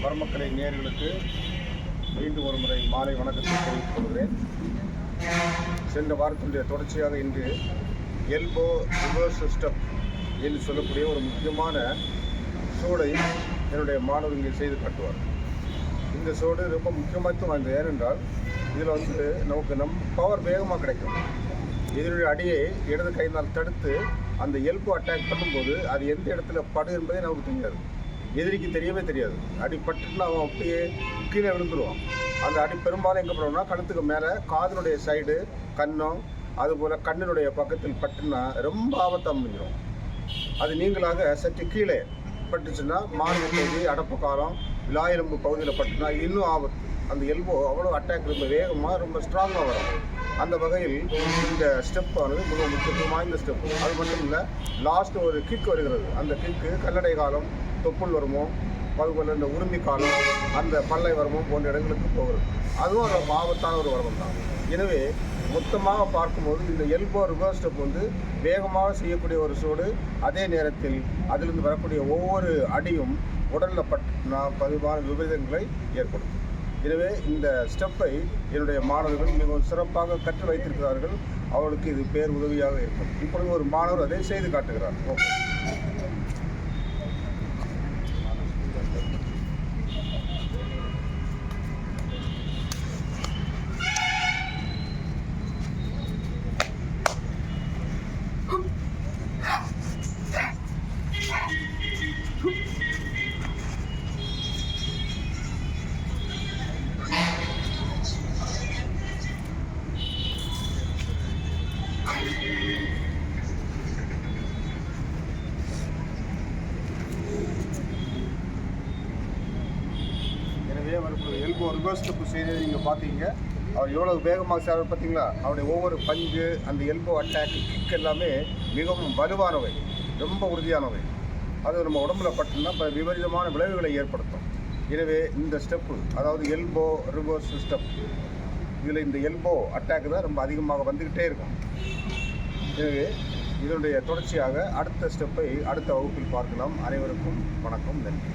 மருமக்களை நேயர்களுக்கு மீண்டும் ஒரு முறை மாலை வணக்கத்தை தெரிவித்துக் கொள்கிறேன். சென்ற வாரத்தினுடைய தொடர்ச்சியாக இன்று எல்போ ரிவர்ஸ் ஸ்டெப் என்று சொல்லக்கூடிய ஒரு முக்கியமான சோடை என்னுடைய மாணவர் இங்கே செய்து காட்டுவார். இந்த சோடு ரொம்ப முக்கியமாக வாய்ந்தது. ஏனென்றால் இதில் நமக்கு பவர் வேகமாக கிடைக்கும். இதனுடைய அடியை இடது கையினால் தடுத்து அந்த எல்போ அட்டாக் பண்ணும்போது அது எந்த இடத்துல படு என்பதே நமக்கு தெரியாது. எதிரிக்கு தெரியவே தெரியாது. அடி பட்டுன்னா அவன் அப்படியே கீழே விழுந்துருவான். அந்த அடி பெரும்பாலும் எங்கே போடுவோம்னா கழுத்துக்கு மேலே, காதினுடைய சைடு, கன்னம், அதுபோல் கண்ணினுடைய பக்கத்தில் பட்டுன்னா ரொம்ப ஆபத்தாக முடிஞ்சிடும். அது நீங்களாக சற்று கீழே பட்டுச்சுன்னா மார்பு பகுதி, அடப்பு காலம், விலாயெலும்பு பகுதியில் பட்டுனா இன்னும் ஆபத்து. அந்த எல்போ அவ்வளோ அட்டாக் ரொம்ப வேகமாக ரொம்ப ஸ்ட்ராங்காக வரும். அந்த வகையில் இந்த ஸ்டெப் ஆனது மிக முக்கியத்துவம் வாய்ந்த ஸ்டெப். அது மட்டும் இல்லை, லாஸ்ட் ஒரு கிக் வருகிறது. அந்த கிக்கு கல்லடை காலம், தொப்புள் வருமம், அதுபோல் இந்த உருமி காலம், அந்த பல்லை வருமம் போன்ற இடங்களுக்கு போகிறது. அதுவும் ஒரு ஆபத்தான ஒரு வரமம் தான். எனவே மொத்தமாக பார்க்கும்போது இந்த எல்போ ரிவர்ஸ் ஸ்டெப் வேகமாக செய்யக்கூடிய ஒரு சூடு. அதே நேரத்தில் அதிலிருந்து வரக்கூடிய ஒவ்வொரு அடியும் உடலில் பட்டுனா பதிவான விபரீதங்களை ஏற்படுத்தும். எனவே இந்த ஸ்டெப்பை என்னுடைய மாணவர்கள் மிகவும் சிறப்பாக கற்று வைத்திருக்கிறார்கள். அவர்களுக்கு இது பேர் உதவியாக இருக்கும். இப்பொழுது ஒரு மாணவர் அதை செய்து காட்டுகிறார். ஓகே. அவருக்கு எல்போ ரிவர்ஸ் ஸ்டெப் செய்கிறது நீங்கள் பார்த்தீங்க. அவர் எவ்வளோ வேகமாக செய்கிறார் பார்த்தீங்களா? அவருடைய ஒவ்வொரு பஞ்சு, அந்த எல்போ அட்டாக், கிக் எல்லாமே மிகவும் வலுவானவை, ரொம்ப உறுதியானவை. அது நம்ம உடம்புல பட்டுன்னா விபரீதமான விளைவுகளை ஏற்படுத்தும். எனவே இந்த ஸ்டெப்பு, அதாவது எல்போ ரிவர்ஸ் ஸ்டெப், இதில் இந்த எல்போ அட்டாக் தான் ரொம்ப அதிகமாக வந்துக்கிட்டே இருக்கும். எனவே இதனுடைய தொடர்ச்சியாக அடுத்த ஸ்டெப்பை அடுத்த வகுப்பில் பார்க்கலாம். அனைவருக்கும் வணக்கம், நன்றி.